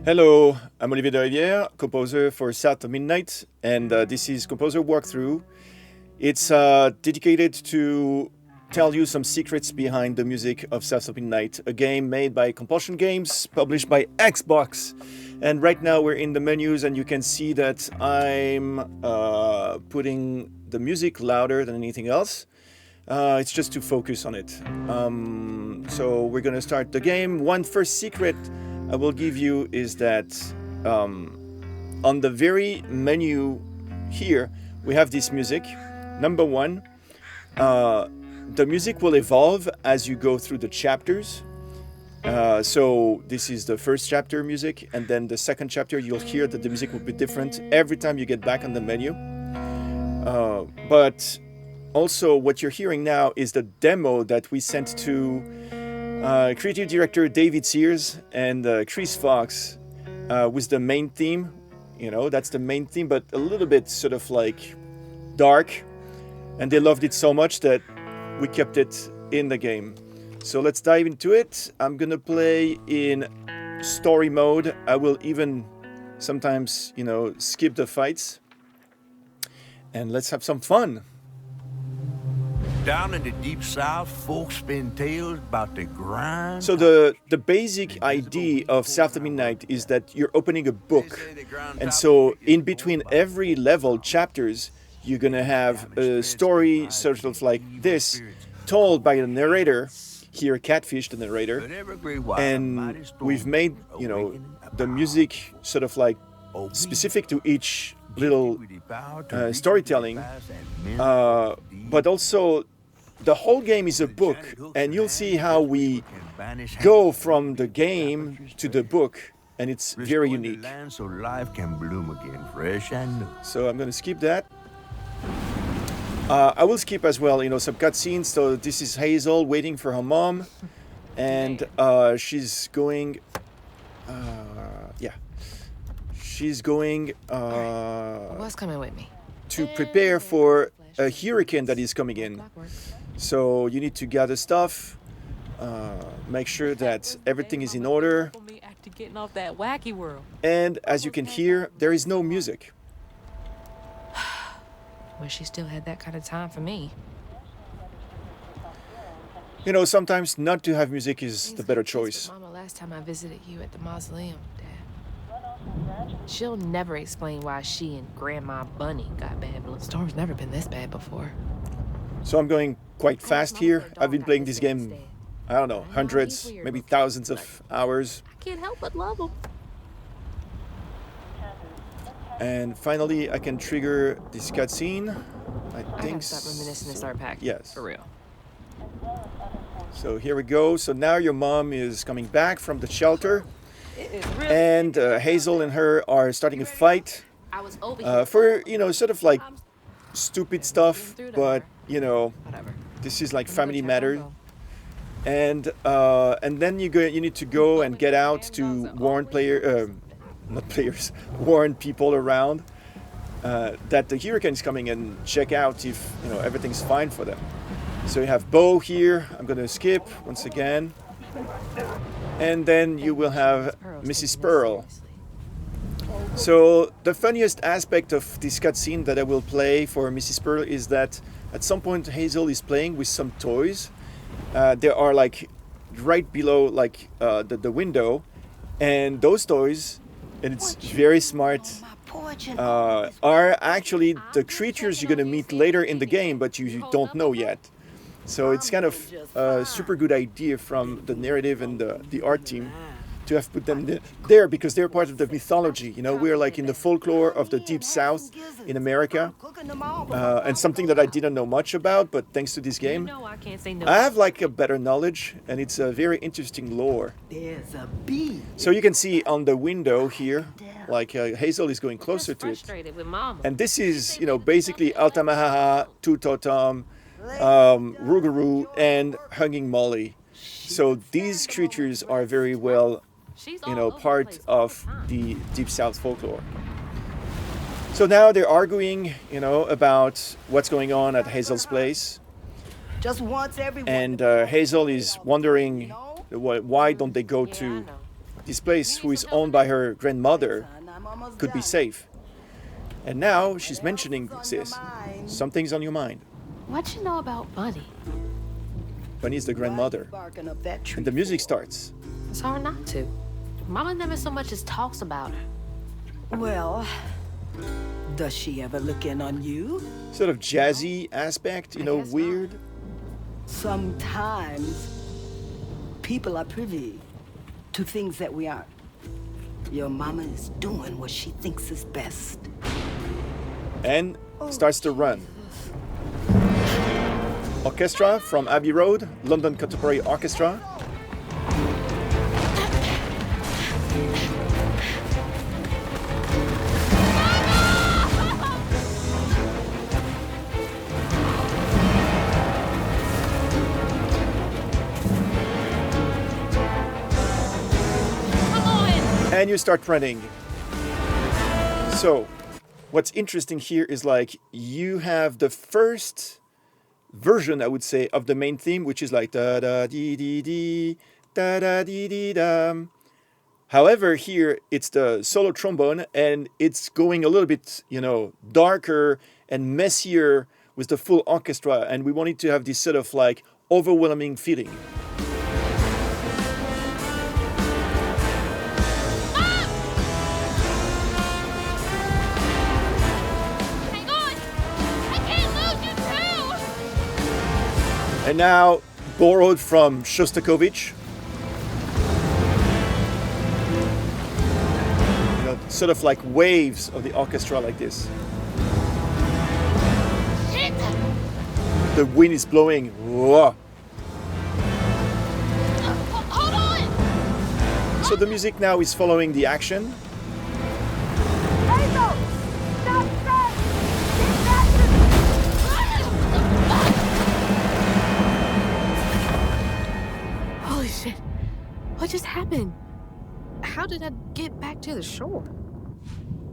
Hello, I'm Olivier de Rivière, composer for South of Midnight, and this is Composer Walkthrough. It's dedicated to tell you some secrets behind the music of South of Midnight, a game made by Compulsion Games, published by Xbox. And right now we're in the menus, and you can see that I'm putting the music louder than anything else. It's just to focus on it. So we're gonna start the game. One first secret I will give you is that on the very menu here, we have this music. Number one, the music will evolve as you go through the chapters. So this is the first chapter music, and then the second chapter, you'll hear that the music will be different every time you get back on the menu. But also, what you're hearing now is the demo that we sent to creative director David Sears and Chris Fox with the main theme. You know, that's the main theme, but a little bit sort of like dark. And they loved it so much that we kept it in the game. So let's dive into it. I'm gonna play in story mode. I will even sometimes, skip the fights. And let's have some fun. Down in the deep south, folks spin tales about the grind. So the basic idea of South of Midnight is that you're opening a book. And so in between every level chapters, you're gonna have a story sort of like this, told by the narrator, here Catfish, the narrator. And we've made, the music sort of like specific to each little storytelling, but also the whole game is a book, and you'll see how we go from the game to the book, and it's very unique. So life can bloom again, fresh and new. So I'm going to skip that. I will skip as well, some cutscenes. So this is Hazel waiting for her mom, and she's going. She's going What's coming with me? to prepare for a hurricane that is coming in. So you need to gather stuff, make sure that everything is in order. After getting off that wacky world. And as you can hear, there is no music. Wish she still had that kind of time for me. Sometimes not to have music is the better choice. Mama, last time I visited you at the mausoleum, Dad. She'll never explain why she and Grandma Bunny got bad blood. Storm's never been this bad before. So I'm going quite fast here. I've been playing this game, I don't know, hundreds, maybe thousands of hours. I can't help but love him. And finally, I can trigger this cutscene. I think. Gotta stop reminiscing and start packing. Yes. For real. So here we go. So now your mom is coming back from the shelter, and Hazel and her are starting a fight I was over here. for sort of like stupid stuff, but Whatever. this is like family matters. And then you need to go and get out to warn warn people around that the hurricane is coming and check out if everything's fine for them. So you have Bo here. I'm gonna skip once again, and then you will have Mrs. Pearl. So the funniest aspect of this cutscene that I will play for Mrs. Pearl is that at some point Hazel is playing with some toys. They are like right below the window, and those toys, and it's very smart, are actually the creatures you're gonna meet later in the game, but you don't know yet. So it's kind of a super good idea from the narrative and the art team to have put them there because they're part of the mythology. We're like in the folklore of the Deep South in America, and something that I didn't know much about, but thanks to this game, I can't say no. I have like a better knowledge, and it's a very interesting lore. There's a bee. So you can see on the window here, like Hazel is going closer to it. Frustrated with Mama. And this is, basically Altamahaha, Tutotom, Rougarou, and Hugging Molly. So these creatures are very well, She's all over the part place all of the time. the Deep South folklore. So now they're arguing, about what's going on at Hazel's place. Just wants everyone. And Hazel is wondering why don't they go Yeah, I to know. this place, who is owned by her grandmother, could be safe. And now she's mentioning this. Something's on your mind. What you know about Bunny? Bunny's the grandmother. Barking up that tree And the music for? starts. It's hard not to. Mama never so much as talks about her. Well, does she ever look in on you? Sort of jazzy aspect, I guess not. weird. Sometimes people are privy to things that we aren't. Your mama is doing what she thinks is best. And starts to run. Orchestra from Abbey Road, London Contemporary Orchestra. Come on! And you start running. So, what's interesting here is like you have the first version, I would say, of the main theme, which is like da da dee dee dee, da da dee dee dum. However, here it's the solo trombone, and it's going a little bit, darker and messier with the full orchestra, and we wanted to have this sort of like overwhelming feeling. Hang on! I can't lose you too! And now, borrowed from Shostakovich. Sort of like waves of the orchestra like this. Shit! The wind is blowing. Whoa. Hold on! So the music now is following the action. Holy shit. What just happened? How did I get back to the shore?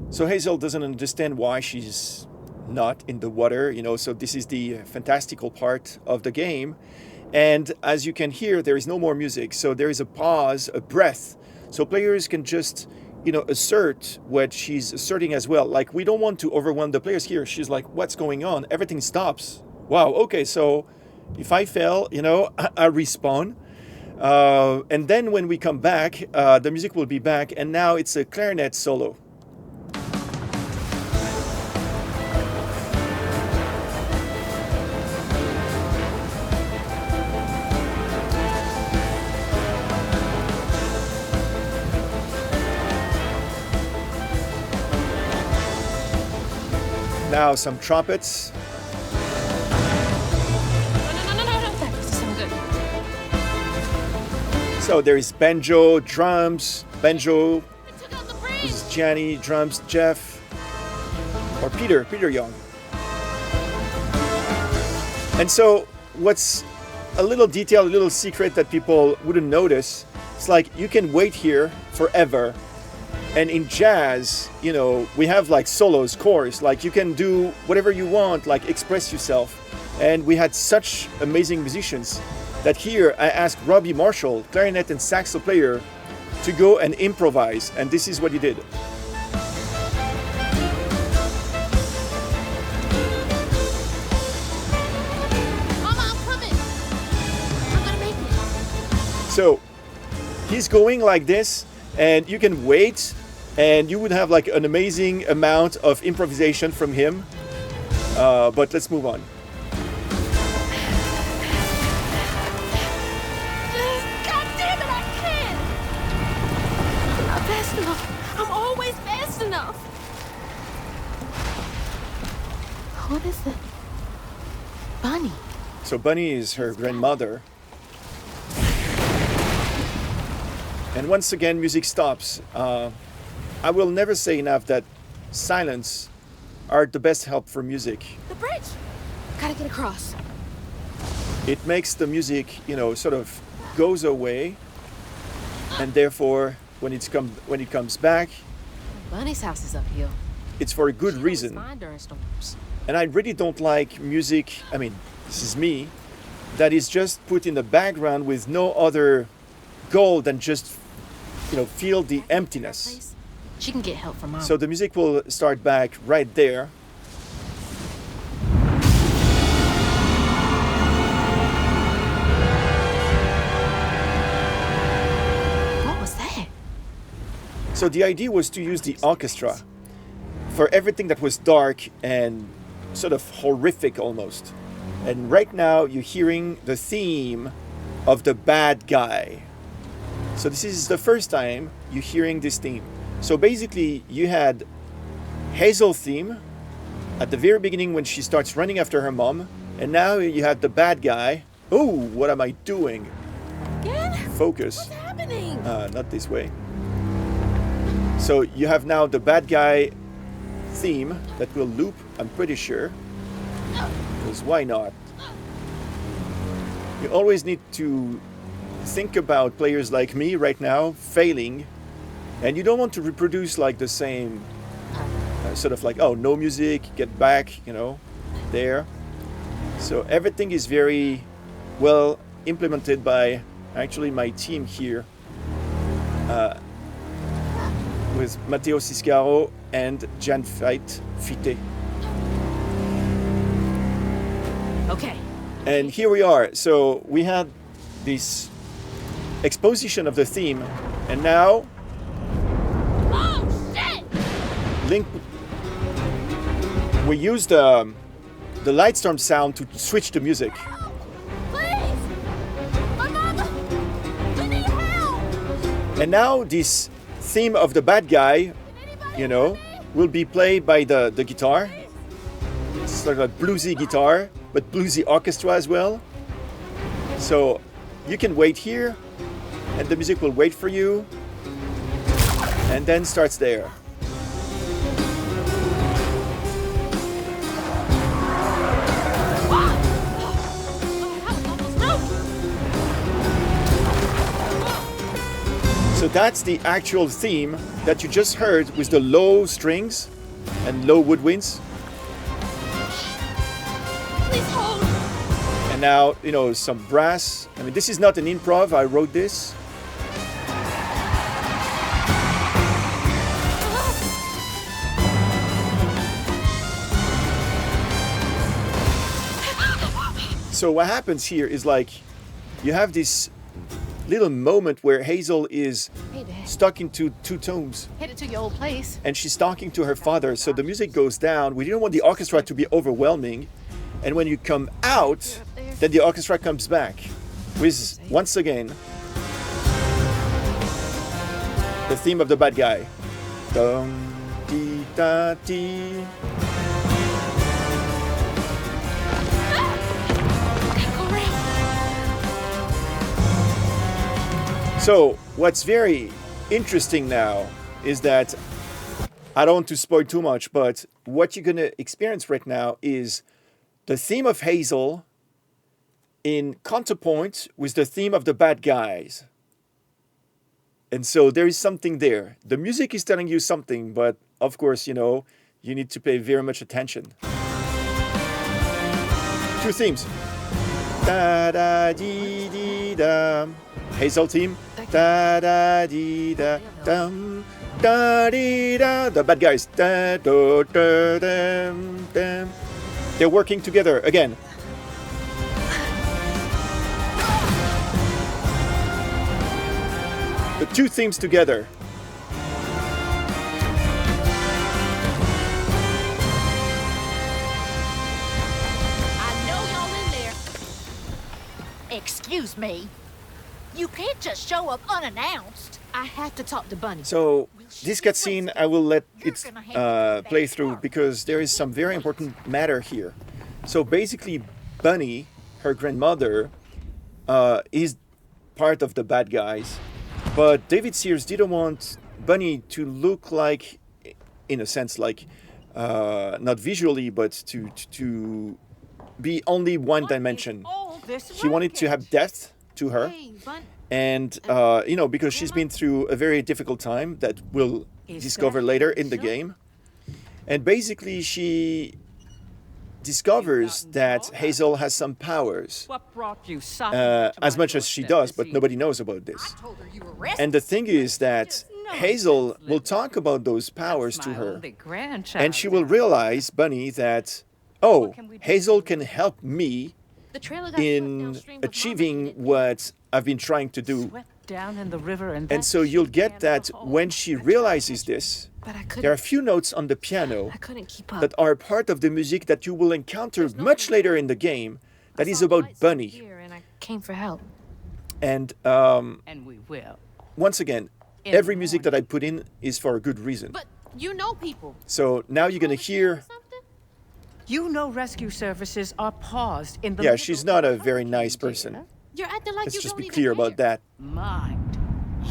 So Hazel doesn't understand why she's not in the water, so this is the fantastical part of the game. And as you can hear, there is no more music. So there is a pause, a breath. So players can just, assert what she's asserting as well. Like, we don't want to overwhelm the players here. She's like, what's going on? Everything stops. Wow, okay, so if I fail, I respawn. And then when we come back, the music will be back. And now it's a clarinet solo. Now some trumpets. No. That doesn't sound good. So there is banjo, drums, banjo. It took out the bridge! This is Gianni, drums, Jeff, or Peter Young. And so what's a little detail, a little secret that people wouldn't notice, it's like you can wait here forever. And in jazz, we have like solos, chorus, like you can do whatever you want, like express yourself. And we had such amazing musicians that here I asked Robbie Marshall, clarinet and saxo player, to go and improvise. And this is what he did. Mama, I'm coming! I'm gonna make it. So he's going like this, and you can wait, and you would have like an amazing amount of improvisation from him. But let's move on. God damn it, I can't! I'm not fast enough. I'm always fast enough. What is it? Bunny. So Bunny is her grandmother. And once again, music stops. I will never say enough that silence are the best help for music. The bridge! Gotta get across. It makes the music, sort of goes away, and therefore, when it comes back, Bunny's house is uphill. it's for a good She was reason. fine during storms. And I really don't like music. I mean, this is me. That is just put in the background with no other goal than just feel the emptiness. She can get help from Mom. So the music will start back right there. What was that? So the idea was to use the orchestra for everything that was dark and sort of horrific almost. And right now you're hearing the theme of the bad guy. So this is the first time you're hearing this theme. So basically you had Hazel's theme at the very beginning when she starts running after her mom, and now you have the bad guy. Oh, what am I doing? Again? Focus. What's happening? Not this way. So you have now the bad guy theme that will loop, I'm pretty sure. Because why not? You always need to think about players like me right now failing, and you don't want to reproduce like the same sort of like, oh, no music, get back, there. So everything is very well implemented by actually my team here with Matteo Ciscaro and Jan Fite. Okay. And here we are. So we had this exposition of the theme, and now Oh, shit! Link. We used the Lightstorm sound to switch the music. Please! My mama! We need help! And now this theme of the bad guy, will be played by the guitar. It's sort of a bluesy guitar, but bluesy orchestra as well. So you can wait here, and the music will wait for you, and then starts there. So that's the actual theme that you just heard with the low strings and low woodwinds. Please hold! And now, some brass. I mean, this is not an improv, I wrote this. So what happens here is like, you have this little moment where Hazel is Hey, Dad. stuck into two tones, Headed to your old place. and she's talking to her father. So the music goes down. We didn't want the orchestra to be overwhelming. And when you come out, then the orchestra comes back with, once again, the theme of the bad guy. Dum, dee, da, dee. Go around. So what's very interesting now is that, I don't want to spoil too much, but what you're going to experience right now is the theme of Hazel in counterpoint with the theme of the bad guys. And so there is something there. The music is telling you something, but of course, you need to pay very much attention. Two themes. Da da dee dee da. Hazel theme. Da da dee da dum. Da dee da. The bad guys. Da do da dum dum. They're working together again. The two themes together. I know y'all in there. Excuse me. You can't just show up unannounced. I have to talk to Bunny. So this cutscene, I will let it play through because there is some very important matter here. So basically, Bunny, her grandmother, is part of the bad guys, but David Sears didn't want Bunny to look like, in a sense, like not visually, but to be only one dimension. He wanted to have depth to her. Hey, Bunny. And, because she's been through a very difficult time that we'll discover later in the game. And basically, she discovers that Hazel has some powers, What brought you as much as she does, but nobody knows about this. And the thing is that Hazel will talk about those powers to her, and she will realize, Bunny, that, oh, Hazel can help me The trailer got in swept downstream with achieving Mama. what I've been trying to do. down in the river And so you'll get that when she realizes this, But I there are couldn't. a few notes on the piano I couldn't keep up. that are part of the music that you will encounter much later in the game that I is saw about lights Bunny. here and I came for help. And and we will. once again, In every the music that I put in is for a good reason. But you know people. So now you're going to hear, Something? You know rescue services are paused in the yeah, middle she's not a of very hurricane, nice dear. person. You're acting like Let's you just don't be even clear care. about that. Mind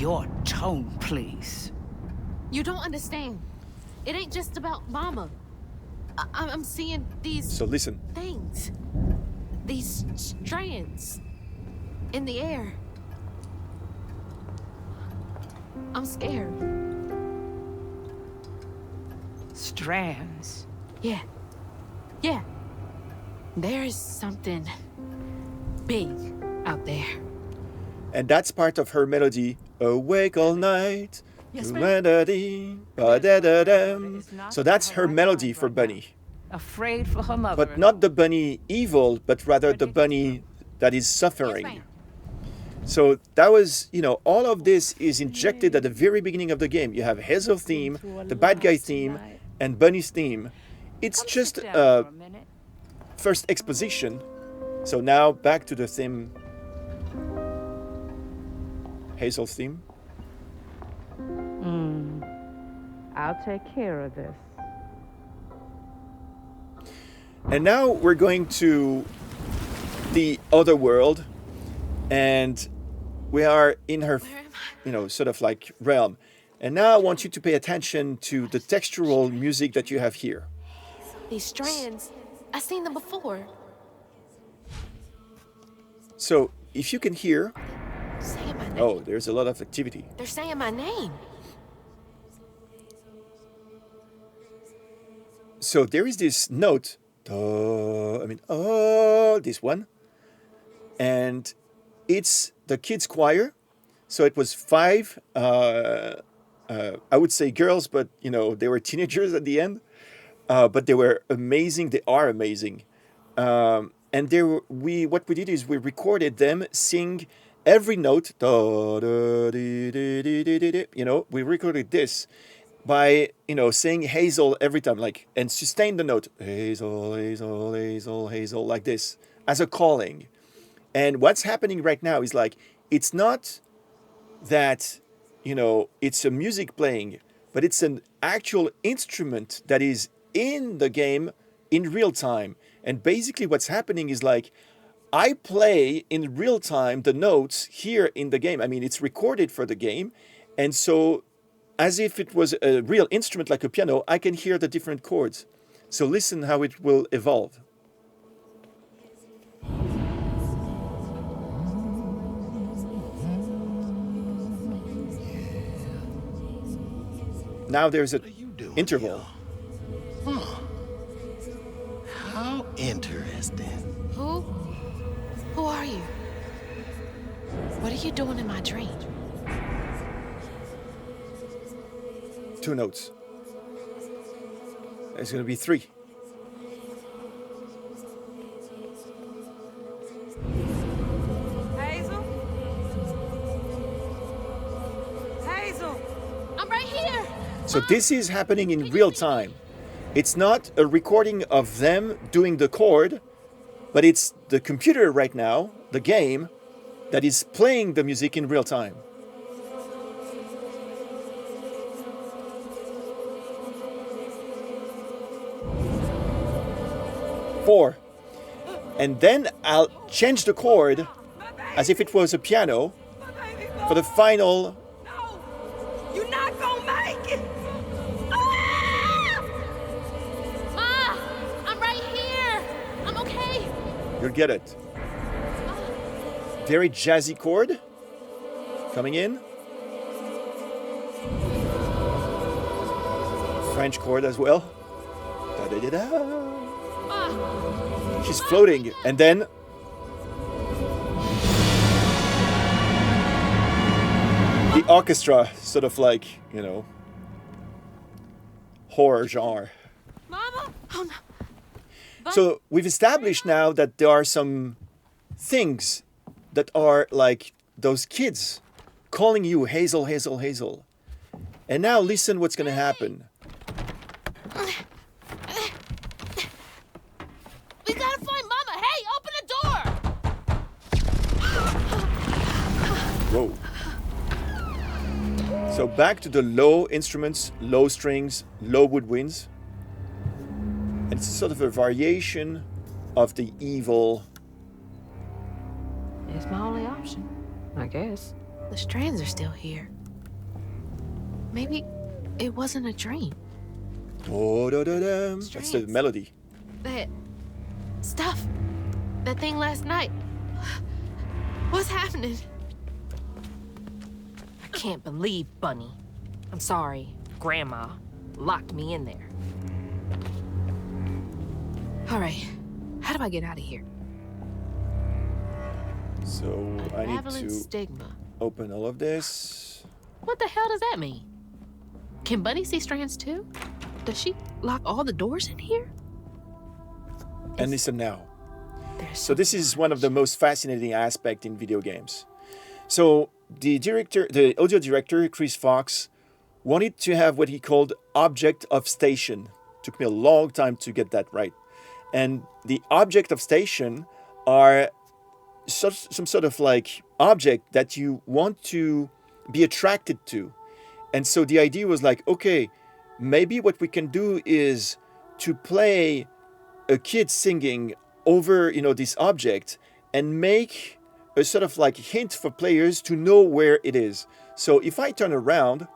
your tone, please. You don't understand. It ain't just about Mama. I'm seeing these So listen. things. These strands in the air. I'm scared. Strands. Yeah. Yeah. There is something big out there. And that's part of her melody. Awake all night. Yes, Do-la-da-dee, ba-da-da-dam. So that's her melody for Bunny. Afraid for her mother. But not the bunny evil, but rather the bunny that is suffering. ma'am. So that was, all of this is injected at the very beginning of the game. You have Hazel theme, the bad guy theme, and Bunny's theme. It's Come just sit down a for a minute. first exposition. So now back to the theme. Hazel's theme. I'll take care of this. And now we're going to the other world, and we are in her, sort of like realm. And now I want you to pay attention to the textural music that you have here. These strands. I've seen them before. So if you can hear, Saying my name. oh, there's a lot of activity. They're saying my name. So there is this note, this one, and it's the kids' choir. So it was 5, I would say girls, but they were teenagers at the end. But they were amazing. They are amazing. And what we did is we recorded them sing every note. We recorded this by saying Hazel every time, and sustain the note Hazel, Hazel, Hazel, Hazel, like this as a calling. And what's happening right now is it's not that it's a music playing, but it's an actual instrument that is in the game in real time. And basically what's happening is I play in real time the notes here in the game. I mean, it's recorded for the game, and so as if it was a real instrument like a piano, I can hear the different chords. So listen how it will evolve. Now there's an interval. How interesting. Who? Who are you? What are you doing in my dream? 2 notes. There's going to be 3. Hazel? Hazel! I'm right here. So this is happening in real time. It's not a recording of them doing the chord, but it's the computer right now, the game, that is playing the music in real time. Four. And then I'll change the chord as if it was a piano for the final. No! You're not gonna make it! Ma, I'm right here. I'm okay. You'll get it. Very jazzy chord coming in. French chord as well. Da-da-da-da. She's floating, and then the orchestra, sort of like, you know, horror genre. Mama? Oh no. So we've established now that there are some things that are like those kids calling you Hazel, Hazel, Hazel. And now listen what's going to happen. We gotta find Mama. Hey, open the door! Whoa. So back to the low instruments, low strings, low woodwinds. And it's sort of a variation of the evil. It's my only option, I guess. The strands are still here. Maybe it wasn't a dream. That's the Strands. melody. That stuff. That thing last night. What's happening? I can't believe Bunny. I'm sorry, Grandma locked me in there. All right, how do I get out of here? So I need Unraveling to stigma. open all of this. What the hell does that mean? Can Bunny see strands too? Does she lock all the doors in here? And listen now. There's So this is one of the most fascinating aspects in video games. So the audio director, Chris Fox, wanted to have what he called object of station. Took me a long time to get that right. And the object of station are some sort of like object that you want to be attracted to. And so the idea was like, okay, maybe what we can do is to play a kid singing over, you know, this object and make a sort of like hint for players to know where it is. So if I turn around,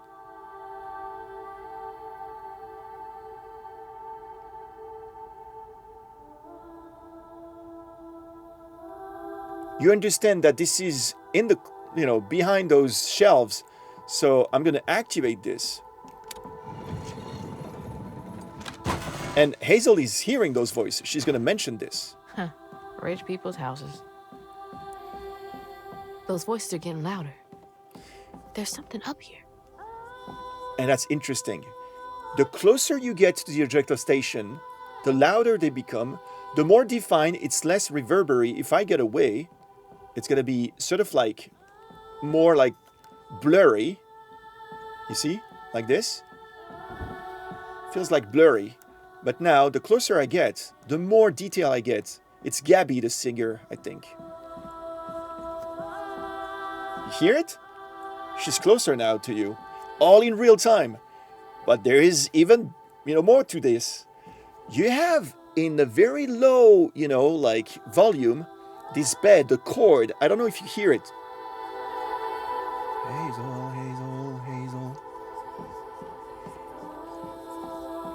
you understand that this is in the, you know, behind those shelves. So I'm going to activate this. And Hazel is hearing those voices. She's going to mention this. Huh. Rich people's houses. Those voices are getting louder. There's something up here. And that's interesting. The closer you get to the objective station, the louder they become, the more defined, it's less reverberary. If I get away, it's going to be sort of like more like blurry. You see? Like this. Feels like blurry. But now, the closer I get, the more detail I get. It's Gabby, the singer, I think. You hear it? She's closer now to you. All in real time. But there is even, you know, more to this. You have in a very low, you know, like volume, this bed, the chord. I don't know if you hear it. Hazel, Hazel, Hazel.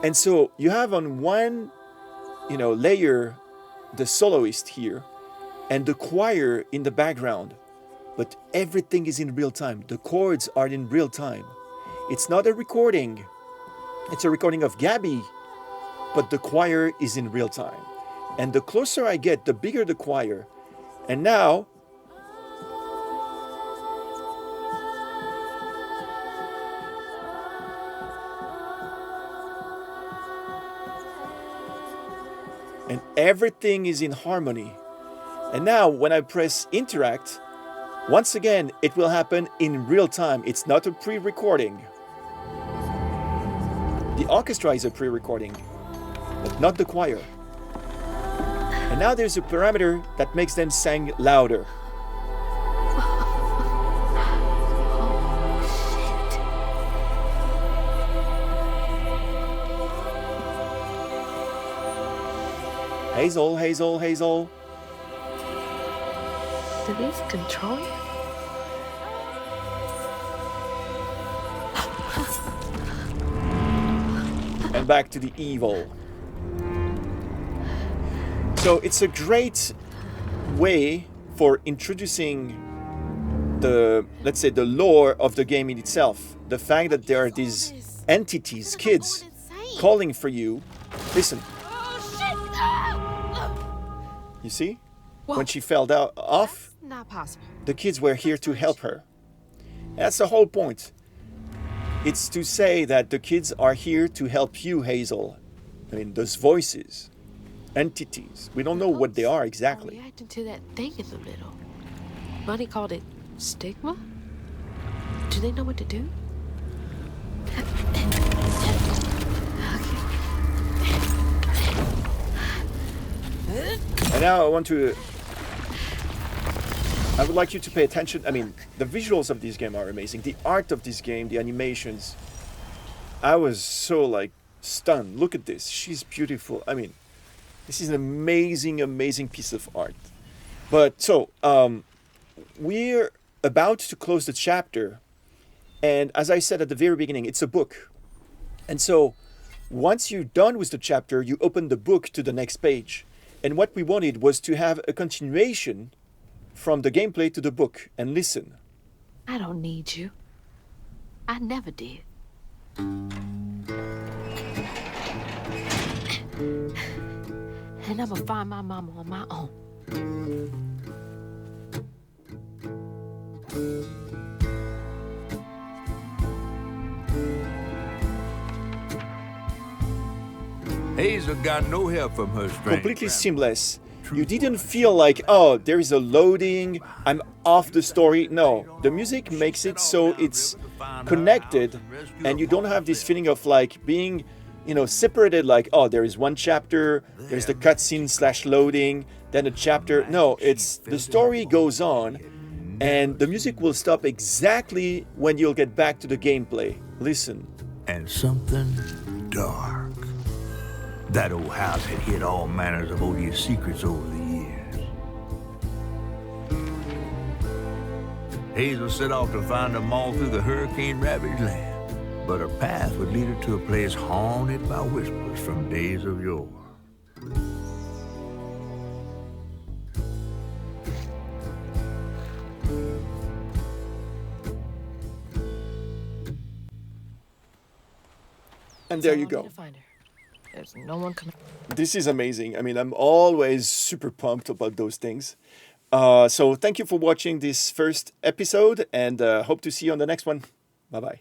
And so you have on one, you know, layer the soloist here and the choir in the background. But everything is in real time. The chords are in real time. It's not a recording. It's a recording of Gabby, but the choir is in real time. And the closer I get, the bigger the choir. And now, and everything is in harmony. And now when I press interact, once again, it will happen in real time. It's not a pre-recording. The orchestra is a pre-recording, but not the choir. And now there's a parameter that makes them sing louder. Hazel, Hazel, Hazel. Do these control you? And back to the evil. So it's a great way for introducing the, let's say, the lore of the game in itself. The fact that there are these entities, kids, calling for you. Listen. Oh, shit! Ah! You see? Whoa. When she fell down off, That's not possible. the kids were here to help her. That's the whole point. It's to say that the kids are here to help you, Hazel. I mean, those voices, entities. We don't know what they are exactly. Reacting to that thing in the middle. Bunny called it stigma? Do they know what to do? And now I would like you to pay attention. I mean, the visuals of this game are amazing. The art of this game, the animations. I was so like stunned. Look at this. She's beautiful. I mean, this is an amazing, amazing piece of art. But so, we're about to close the chapter. And as I said at the very beginning, it's a book. And so, once you're done with the chapter, you open the book to the next page. And what we wanted was to have a continuation from the gameplay to the book and listen. I don't need you. I never did. And I'm gonna find my mama on my own. Hazel got no help from her strange Completely grandma. seamless. You didn't feel like, oh, there is a loading, I'm off the story. No, the music makes it so it's connected and you don't have this feeling of like being, separated like, oh, there is one chapter, there's the cutscene / loading, then a chapter. No, it's the story goes on and the music will stop exactly when you'll get back to the gameplay. Listen. And something dark. That old house had hid all manners of odious secrets over the years. Hazel set off to find them all through the hurricane-ravaged land, but her path would lead her to a place haunted by whispers from days of yore. And there So you I need go. to find her. There's no one coming. This is amazing. I mean, I'm always super pumped about those things. So thank you for watching this first episode and hope to see you on the next one. Bye-bye.